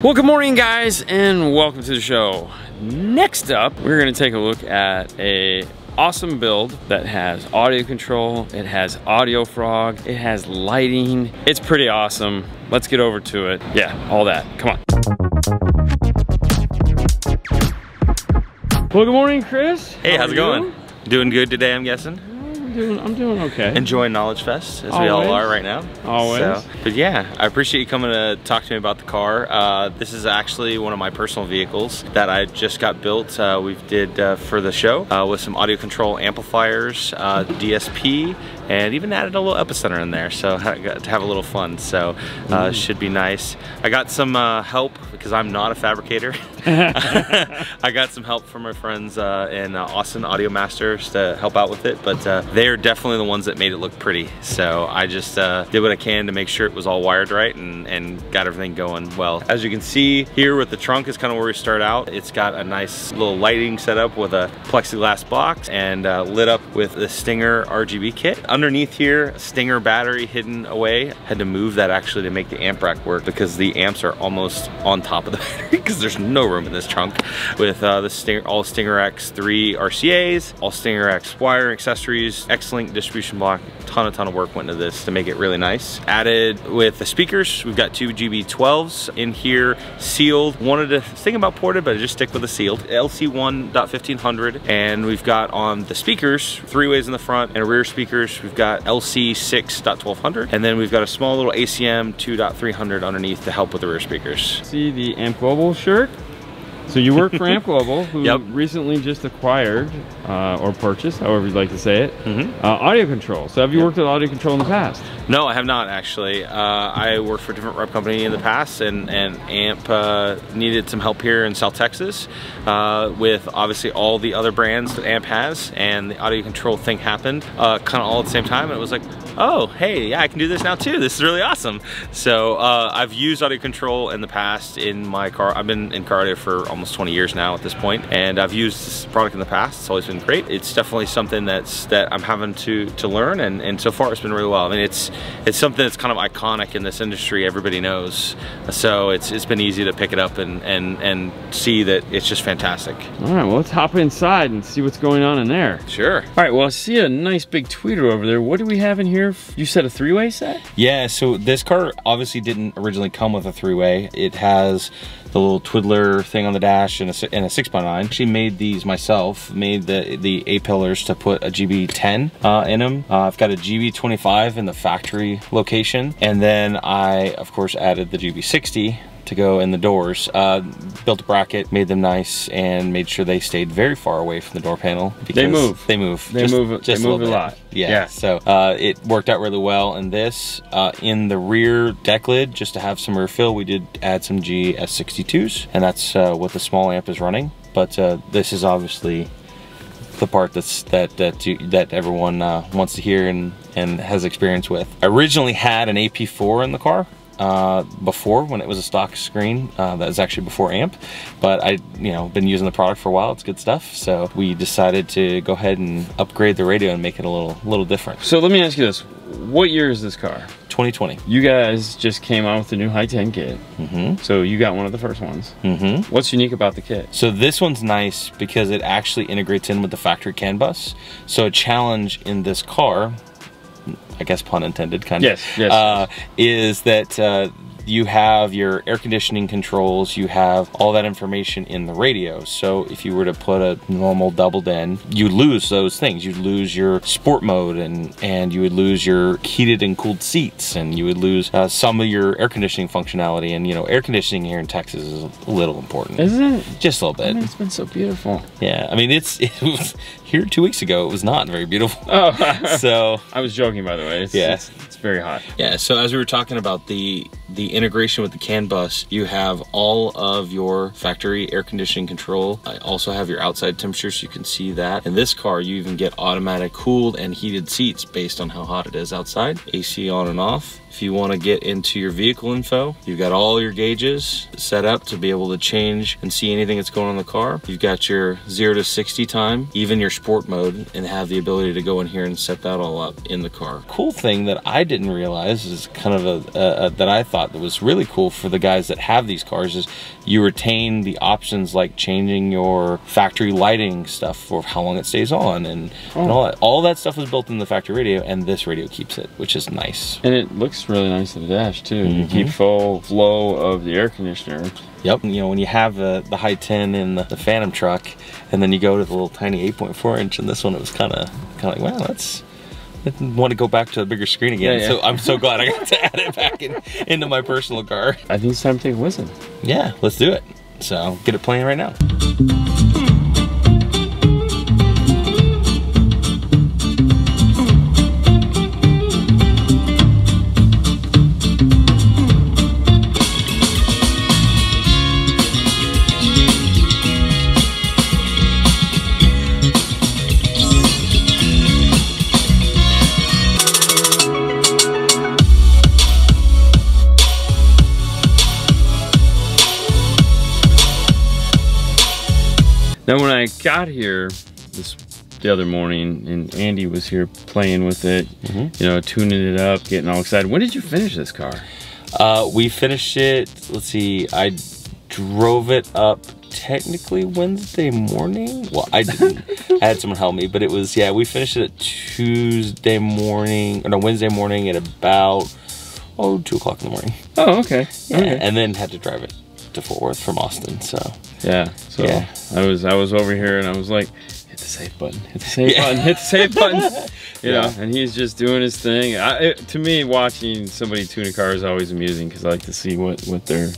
Well, good morning guys and welcome to the show. Next up, we're gonna take a look at a awesome build that has audio control, it has audio frog, it has lighting. It's pretty awesome. Let's get over to it. Yeah, all that, come on. Well, good morning, Chris. Hey, how's it going? Doing good today, I'm guessing? I'm doing okay. Enjoying Knowledge Fest, as we all are right now. Always. So, but yeah, I appreciate you coming to talk to me about the car. This is actually one of my personal vehicles that I just got built. We did for the show with some audio control amplifiers, DSP, and even added a little epicenter in there. So I got to have a little fun. So should be nice. I got some help because I'm not a fabricator. I got some help from my friends in Austin Audio Masters to help out with it, but they're definitely the ones that made it look pretty. So I just did what I can to make sure it was all wired right and got everything going well. As you can see here with the trunk is kind of where we start out. It's got a nice little lighting setup with a plexiglass box and lit up with the Stinger RGB kit. Underneath here, a Stinger battery hidden away. Had to move that actually to make the amp rack work because the amps are almost on top of the battery because there's no room in this trunk. With the all Stinger X3 RCAs, all Stinger X wire accessories, X-Link distribution block, ton of work went into this to make it really nice. Added with the speakers, we've got two GB12s in here, sealed. Wanted to think about ported, but I just stick with the sealed. LC1.1500, and we've got on the speakers, 3 ways in the front and rear speakers, we've got LC6.1200, and then we've got a small little ACM 2.300 underneath to help with the rear speakers. See the Aamp Global shirt? So you work for Aamp Global, who recently just acquired, or purchased, however you'd like to say it, AudioControl. So have you worked at AudioControl in the past? No, I have not actually. I worked for a different rep company in the past, and Aamp needed some help here in South Texas with obviously all the other brands that Aamp has, and the AudioControl thing happened kind of all at the same time, and it was like, oh, hey, yeah, I can do this now too. This is really awesome. So I've used AudioControl in the past in my car. I've been in car audio for almost 20 years now at this point, and I've used this product in the past. It's always been great. It's definitely something that I'm having to learn, and so far it's been really well. I mean, it's something that's kind of iconic in this industry. Everybody knows, so it's been easy to pick it up and see that it's just fantastic. All right, well, let's hop inside and see what's going on in there. Sure. All right, well, I see a nice big tweeter over there. What do we have in here? You said a 3-way set? Yeah, so this car obviously didn't originally come with a 3-way. It has the little twiddler thing on the dash and a 6x9. Actually made these myself, made the A-pillars to put a GB10 in them. I've got a GB25 in the factory location, and then I of course added the GB60 to go in the doors. Built a bracket, made them nice, and made sure they stayed very far away from the door panel. They move. They move. They move a lot. Yeah. So it worked out really well. And this, in the rear deck lid, just to have some rear fill, we did add some GS62s, and that's what the small amp is running. But this is obviously the part that everyone wants to hear and has experience with. I originally had an AP4 in the car. Before, when it was a stock screen, that was actually before Aamp, but I been using the product for a while. It's good stuff, so we decided to go ahead and upgrade the radio and make it a little different. So let me ask you this, what year is this car? 2020. You guys just came out with the new Hi-10 kit. So you got one of the first ones. What's unique about the kit? So this one's nice because it actually integrates in with the factory CAN bus. So a challenge in this car, I guess pun intended, kind of. Yes. Is that you have your air conditioning controls, you have all that information in the radio. So if you were to put a normal doubled in, you lose those things. You'd lose your sport mode, and you would lose your heated and cooled seats, and you would lose some of your air conditioning functionality. And air conditioning here in Texas is a little important. Isn't it? Just a little bit. I mean, it's been so beautiful. Yeah, I mean, it was here 2 weeks ago. It was not very beautiful. Oh, so I was joking, by the way. It's very hot. Yeah. So as we were talking about the integration with the CAN bus, you have all of your factory air conditioning control. I also have your outside temperature, so you can see that. In this car, you even get automatic cooled and heated seats based on how hot it is outside. AC on and off. If you want to get into your vehicle info, you've got all your gauges set up to be able to change and see anything that's going on in the car. You've got your 0 to 60 time, even your sport mode and have the ability to go in here and set that all up in the car. Cool thing that I didn't realize is kind of that I thought that was really cool for the guys that have these cars is you retain the options like changing your factory lighting stuff for how long it stays on and all that. All that stuff was built in the factory radio, and this radio keeps it, which is nice. And it looks really nice in the dash too. You keep full flow of the air conditioner. Yep. You know, when you have the high 10 in the Phantom truck, and then you go to the little tiny 8.4 inch in this one, it was kind of like, wow, I want to go back to a bigger screen again. So I'm so glad I got to add it back into my personal car. I think it's time to take a listen. Yeah, let's do it. So get it playing right now. Now when I got here the other morning and Andy was here playing with it, you know, tuning it up, getting all excited. When did you finish this car? We finished it, let's see, I drove it up technically Wednesday morning. Well, I didn't. I had someone help me, but it was, yeah, we finished it at Tuesday morning, or no, Wednesday morning at about, 2 o'clock in the morning. Oh, okay. Yeah, and then had to drive it to Fort Worth from Austin, so. Yeah, so yeah. I was over here and I was like, hit the save button, hit the save button, hit the save button. You know, and he's just doing his thing. To me, watching somebody tune a car is always amusing because I like to see what there,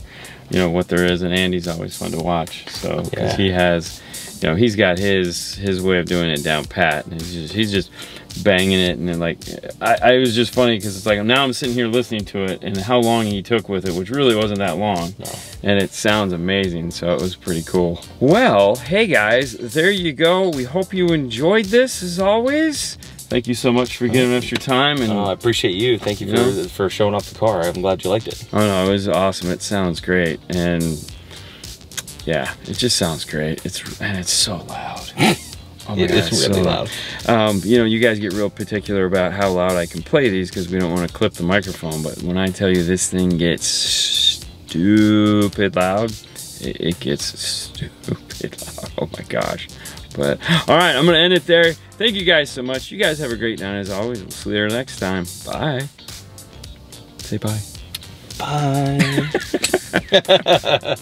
you know, what there is, and Andy's always fun to watch. So because he has, you know, he's got his way of doing it down pat, and he's just banging it, and then like it was just funny because it's like now I'm sitting here listening to it and how long he took with it, which really wasn't that long. No. And it sounds amazing, so it was pretty cool. Well, hey guys, there you go. We hope you enjoyed this as always. Thank you so much for giving us your time. And I appreciate you. Thank you for showing off the car. I'm glad you liked it. Oh no, it was awesome. It sounds great, and yeah, it just sounds great. It's so loud. Oh my God, it's really loud. You know, you guys get real particular about how loud I can play these because we don't want to clip the microphone. But when I tell you this thing gets stupid loud, it gets stupid loud. Oh my gosh. But all right, I'm gonna end it there. Thank you guys so much. You guys have a great night as always. We'll see you there next time. Bye. Say bye. Bye.